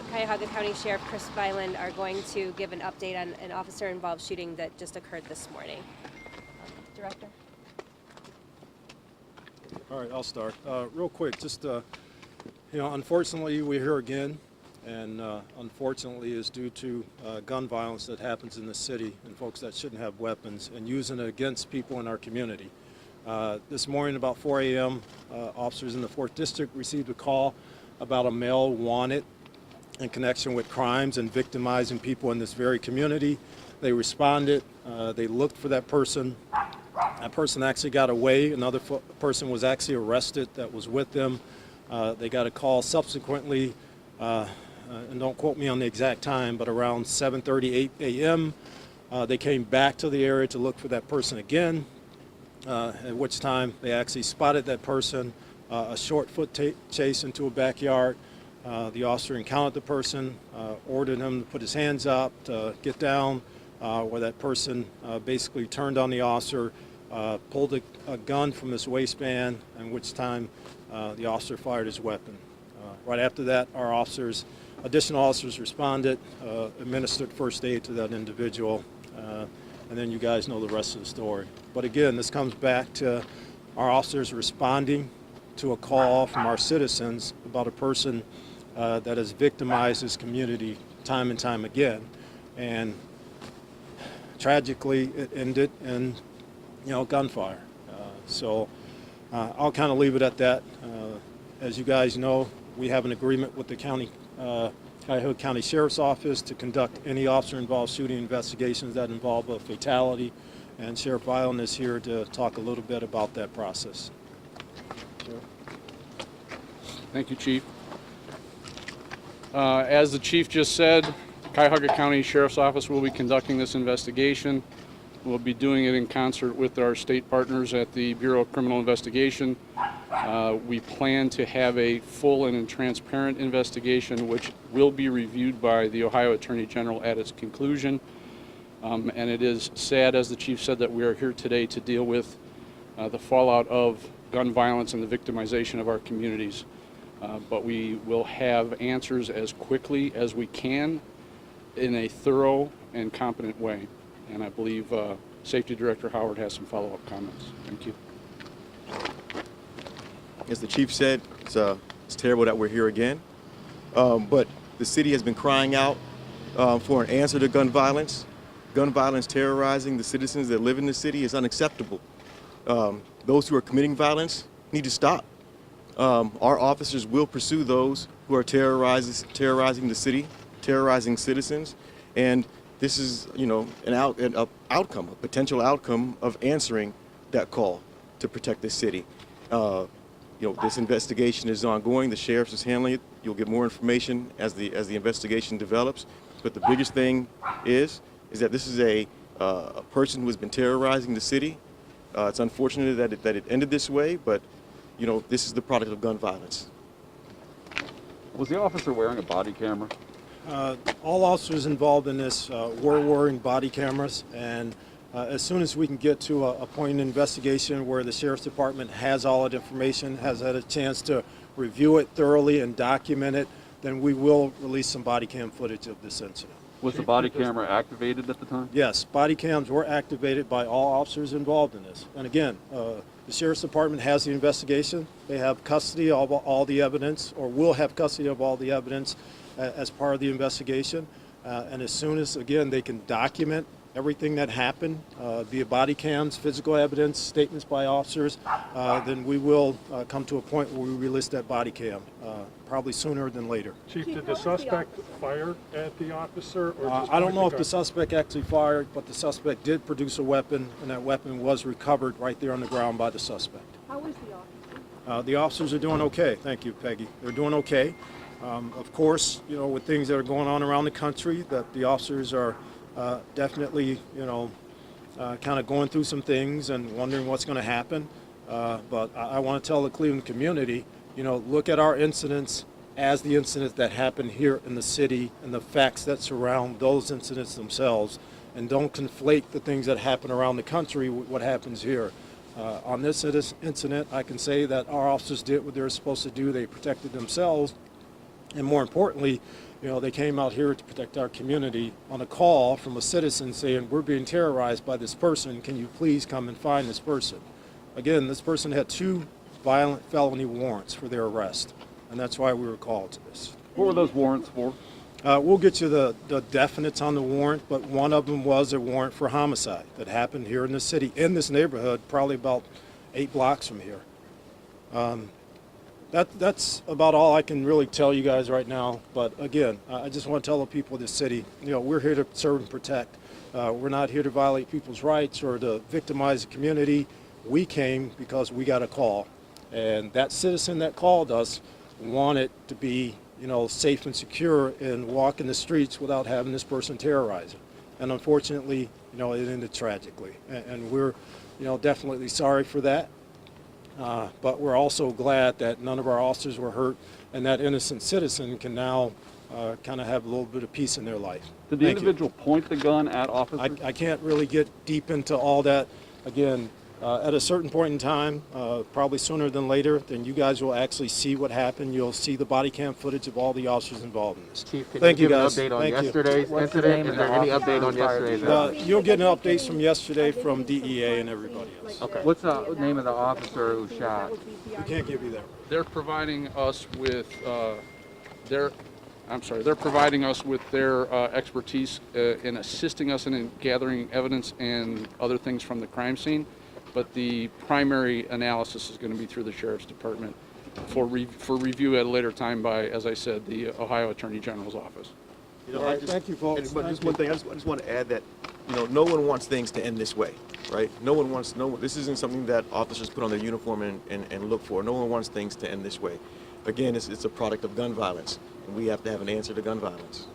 Cuyahoga County Sheriff Chris Byland are going to give an update on an officer-involved shooting that just occurred this morning. Director? All right, I'll start. Real quick, just, unfortunately, we're here again, and unfortunately is due to gun violence that happens in the city and folks that shouldn't have weapons and using it against people in our community. This morning about 4 a.m., officers in the 4th District received a call about a male wanted in connection with crimes and victimizing people in this very community. They responded, they looked for that person. That person actually got away. Another person was actually arrested that was with them. They got a call subsequently, and don't quote me on the exact time, but around 7:38 a.m. They came back to the area to look for that person again, at which time they actually spotted that person, a short foot chase into a backyard. The officer encountered the person, ordered him to put his hands up, to get down, where that person basically turned on the officer, pulled a gun from his waistband, in which time the officer fired his weapon. Right after that, our additional officers responded, administered first aid to that individual, and then you guys know the rest of the story. But again, this comes back to our officers responding to a call from our citizens about a person that has victimized this community time and time again. And tragically, it ended in, gunfire. So I'll kind of leave it at that. As you guys know, we have an agreement with the Cuyahoga County Sheriff's Office to conduct any officer-involved shooting investigations that involve a fatality, and Sheriff Byland is here to talk a little bit about that process. Sheriff. Thank you, Chief. As the Chief just said, Cuyahoga County Sheriff's Office will be conducting this investigation. We'll be doing it in concert with our state partners at the Bureau of Criminal Investigation. We plan to have a full and transparent investigation which will be reviewed by the Ohio Attorney General at its conclusion. And it is sad, as the Chief said, that we are here today to deal with the fallout of gun violence and the victimization of our communities. But we will have answers as quickly as we can in a thorough and competent way. And I believe Safety Director Howard has some follow-up comments. Thank you. As the Chief said, it's terrible that we're here again. But the city has been crying out for an answer to gun violence. Gun violence terrorizing the citizens that live in the city is unacceptable. Those who are committing violence need to stop. Our officers will pursue those who are terrorizing the city, terrorizing citizens, and this is, an outcome, a potential outcome of answering that call to protect the city. This investigation is ongoing. The sheriff is handling it. You'll get more information as the investigation develops. But the biggest thing is that this is a person who has been terrorizing the city. It's unfortunate that it ended this way, but this is the product of gun violence. Was the officer wearing a body camera? All officers involved in this were wearing body cameras, and as soon as we can get to a point in investigation where the Sheriff's Department has all that information, has had a chance to review it thoroughly and document it, then we will release some body cam footage of this incident. Was the body camera activated at the time? Yes, body cams were activated by all officers involved in this. And again, the Sheriff's Department has the investigation. They have custody of all the evidence, or will have custody of all the evidence as part of the investigation. And as soon as, again, they can document everything that happened via body cams, physical evidence, statements by officers, then we will come to a point where we release that body cam, probably sooner than later. Chief, did the suspect fire at the officer? Or just I don't know if gun? the suspect actually fired, but the suspect did produce a weapon, and that weapon was recovered right there on the ground by the suspect. How was the officer? The officers are doing okay. Thank you, Peggy. They're doing okay. Of course, with things that are going on around the country, that the officers are definitely, kind of going through some things and wondering what's going to happen. But I want to tell the Cleveland community, look at our incidents as the incidents that happen here in the city and the facts that surround those incidents themselves, and don't conflate the things that happen around the country with what happens here. On this incident, I can say that our officers did what they were supposed to do. They protected themselves, And more importantly, you know, they came out here to protect our community on a call from a citizen saying, we're being terrorized by this person. Can you please come and find this person? Again, this person had 2 violent felony warrants for their arrest, and that's why we were called to this. What were those warrants for? We'll get you the definites on the warrant, but one of them was a warrant for homicide that happened here in the city, in this neighborhood, probably about 8 blocks from here. That's about all I can really tell you guys right now. But again, I just want to tell the people of this city, you know, we're here to serve and protect. We're not here to violate people's rights or to victimize the community. We came because we got a call, and that citizen that called us wanted to be, you know, safe and secure and walk in the streets without having this person terrorize him. And unfortunately, you know, it ended tragically. And we're, you know, definitely sorry for that. But we're also glad that none of our officers were hurt, and that innocent citizen can now kind of have a little bit of peace in their life. Did the Thank you. individual point the gun at officers? I can't really get deep into all that. Again, at a certain point in time, probably sooner than later, then you guys will actually see what happened. You'll see the body cam footage of all the officers involved in this. Chief, can Thank you you, give an guys. update on Thank you. yesterday's incident? Is there any update on yesterday's? You'll get an updates from yesterday from DEA and everybody else. Okay. What's the name of the officer who shot? We can't give you that. They're providing us with they're providing us with their expertise in assisting us in gathering evidence and other things from the crime scene. But the primary analysis is going to be through the Sheriff's Department for review at a later time by, as I said, the Ohio Attorney General's office. You know, All right, thank you, folks. But Thank just you. one thing, I just want to add that, you know, no one wants things to end this way, right? This isn't something that officers put on their uniform and look for. No one wants things to end this way. Again, it's a product of gun violence, and we have to have an answer to gun violence.